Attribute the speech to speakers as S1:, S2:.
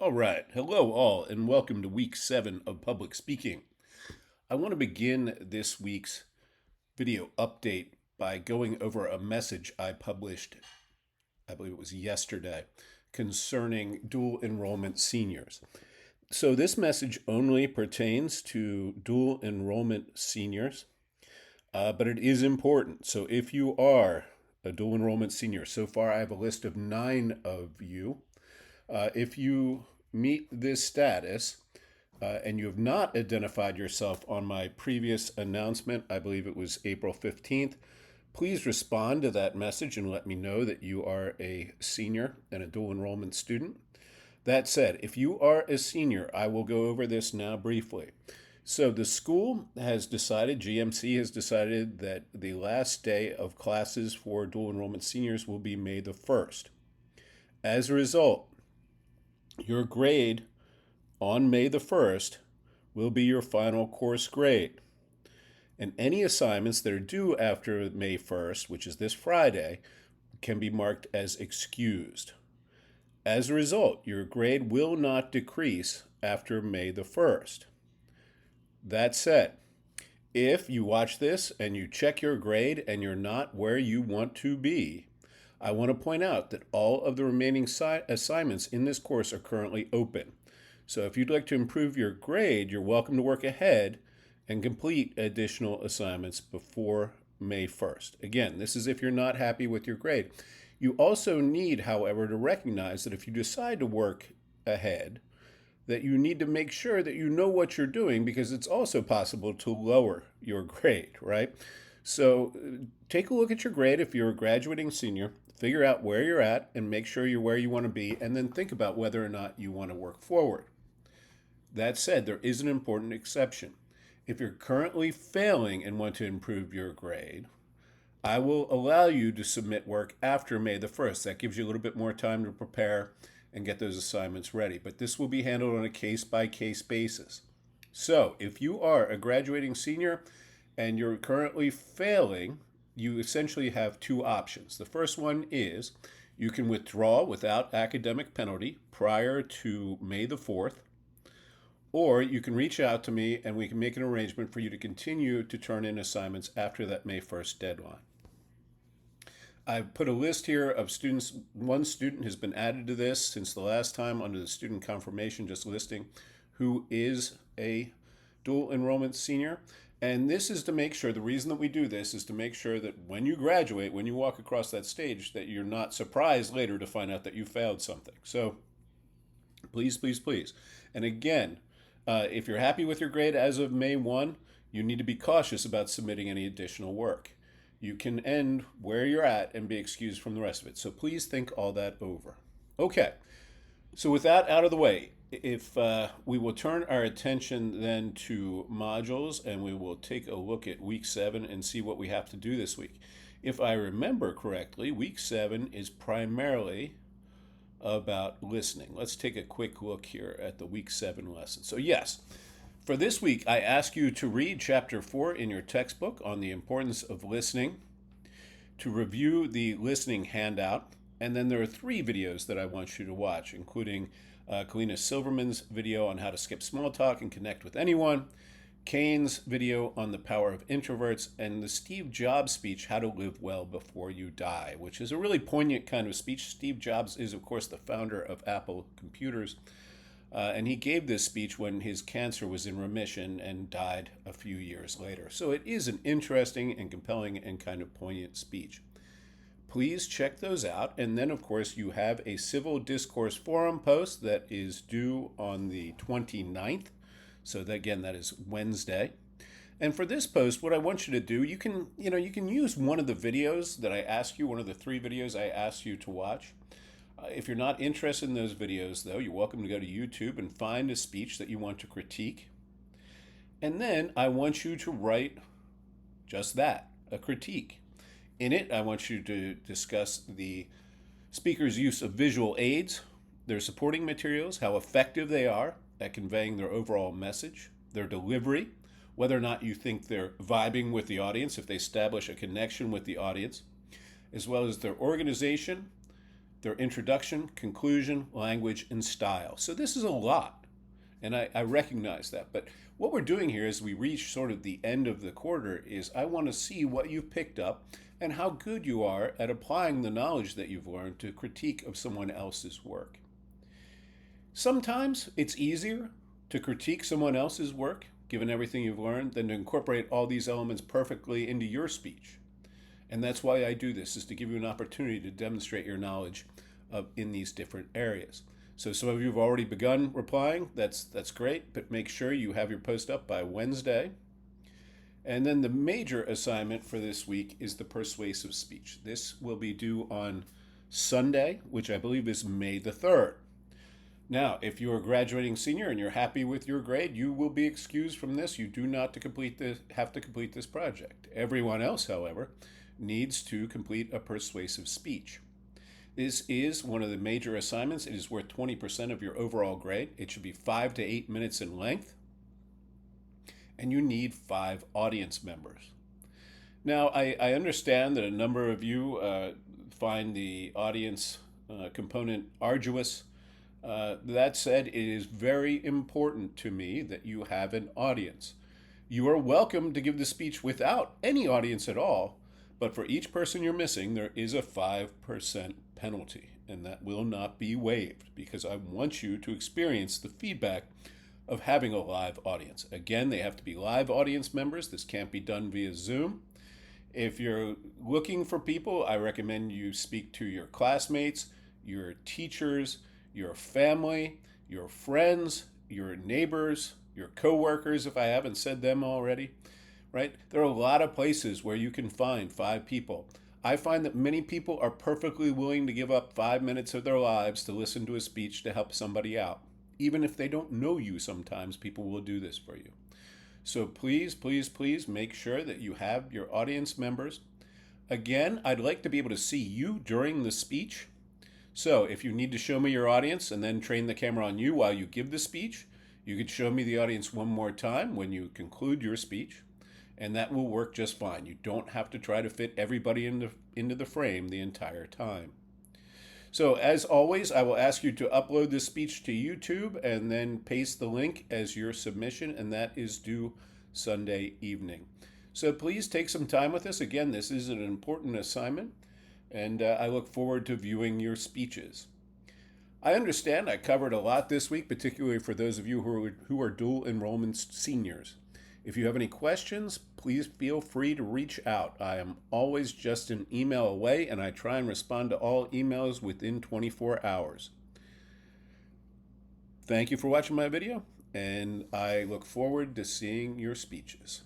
S1: All right. Hello, all, and welcome to week 7 of public speaking. I want to begin this week's video update by going over a message I published, I believe it was yesterday, concerning dual enrollment seniors. So, this message only pertains to dual enrollment seniors, but it is important. So, if you are a dual enrollment senior, so far I have a list of 9 of you. If you meet this status, and you have not identified yourself on my previous announcement, I believe it was April 15th, please respond to that message and let me know that you are a senior and a dual enrollment student. That said, if you are a senior, I will go over this now briefly. So the school has decided, GMC has decided, that the last day of classes for dual enrollment seniors will be May the 1st. As a result, your grade on May the 1st will be your final course grade. And any assignments that are due after May 1st, which is this Friday, can be marked as excused. As a result, your grade will not decrease after May the 1st. That said, if you watch this and you check your grade and you're not where you want to be, I want to point out that all of the remaining assignments in this course are currently open. So if you'd like to improve your grade, you're welcome to work ahead and complete additional assignments before May 1st. Again, this is if you're not happy with your grade. You also need, however, to recognize that if you decide to work ahead, that you need to make sure that you know what you're doing, because it's also possible to lower your grade, right? So take a look at your grade if you're a graduating senior, figure out where you're at and make sure you're where you want to be, and then think about whether or not you want to work forward. That said, there is an important exception. If you're currently failing and want to improve your grade, I will allow you to submit work after May the 1st. That gives you a little bit more time to prepare and get those assignments ready. But this will be handled on a case-by-case basis. So if you are a graduating senior and you're currently failing, you essentially have two options. The first one is you can withdraw without academic penalty prior to May the 4th, or you can reach out to me and we can make an arrangement for you to continue to turn in assignments after that May 1st deadline. I've put a list here of students. One student has been added to this since the last time under the student confirmation, just listing who is a dual enrollment senior. And this is to make sure, the reason that we do this is to make sure that when you graduate, when you walk across that stage, that you're not surprised later to find out that you failed something. So please, please, please. And again, if you're happy with your grade as of May 1, you need to be cautious about submitting any additional work. You can end where you're at and be excused from the rest of it. So please think all that over. Okay, so with that out of the way, if we will turn our attention then to modules and we will take a look at week 7 and see what we have to do this week. If I remember correctly, week 7 is primarily about listening. Let's take a quick look here at the week 7 lesson. So yes, for this week, I ask you to read chapter 4 in your textbook on the importance of listening, to review the listening handout, and then there are 3 videos that I want you to watch, including Kalina Silverman's video on how to skip small talk and connect with anyone, Kane's video on the power of introverts, and the Steve Jobs speech, How to Live Well Before You Die, which is a really poignant kind of speech. Steve Jobs is, of course, the founder of Apple Computers, and he gave this speech when his cancer was in remission and died a few years later. So it is an interesting and compelling and kind of poignant speech. Please check those out. And then, of course, you have a Civil Discourse Forum post that is due on the 29th. So that, again, that is Wednesday. And for this post, what I want you to do, you can use one of the videos that I ask you, one of the 3 videos I asked you to watch. If you're not interested in those videos, though, you're welcome to go to YouTube and find a speech that you want to critique. And then I want you to write just that, a critique. In it, I want you to discuss the speaker's use of visual aids, their supporting materials, how effective they are at conveying their overall message, their delivery, whether or not you think they're vibing with the audience, if they establish a connection with the audience, as well as their organization, their introduction, conclusion, language, and style. So this is a lot, and I recognize that. But what we're doing here as we reach sort of the end of the quarter is I want to see what you've picked up and how good you are at applying the knowledge that you've learned to critique of someone else's work. Sometimes it's easier to critique someone else's work, given everything you've learned, than to incorporate all these elements perfectly into your speech. And that's why I do this, is to give you an opportunity to demonstrate your knowledge in these different areas. So some of you have already begun replying. That's great, but make sure you have your post up by Wednesday. And then the major assignment for this week is the persuasive speech. This will be due on Sunday, which I believe is May the 3rd. Now, if you're a graduating senior and you're happy with your grade, you will be excused from this. You do not have to complete this project. Everyone else, however, needs to complete a persuasive speech. This is one of the major assignments. It is worth 20% of your overall grade. It should be 5 to 8 minutes in length, and you need 5 audience members. Now, I understand that a number of you find the audience component arduous. That said, it is very important to me that you have an audience. You are welcome to give the speech without any audience at all, but for each person you're missing, there is a 5% penalty, and that will not be waived because I want you to experience the feedback of having a live audience. Again, they have to be live audience members. This can't be done via Zoom. If you're looking for people, I recommend you speak to your classmates, your teachers, your family, your friends, your neighbors, your coworkers, if I haven't said them already, right? There are a lot of places where you can find 5 people. I find that many people are perfectly willing to give up 5 minutes of their lives to listen to a speech to help somebody out. Even if they don't know you, sometimes people will do this for you. So please, please, please make sure that you have your audience members. Again, I'd like to be able to see you during the speech. So if you need to show me your audience and then train the camera on you while you give the speech, you could show me the audience one more time when you conclude your speech, and that will work just fine. You don't have to try to fit everybody into the frame the entire time. So as always, I will ask you to upload this speech to YouTube and then paste the link as your submission, and that is due Sunday evening. So please take some time with this. Again, this is an important assignment, and I look forward to viewing your speeches. I understand I covered a lot this week, particularly for those of you who are dual enrollment seniors. If you have any questions, please feel free to reach out. I am always just an email away, and I try and respond to all emails within 24 hours. Thank you for watching my video, and I look forward to seeing your speeches.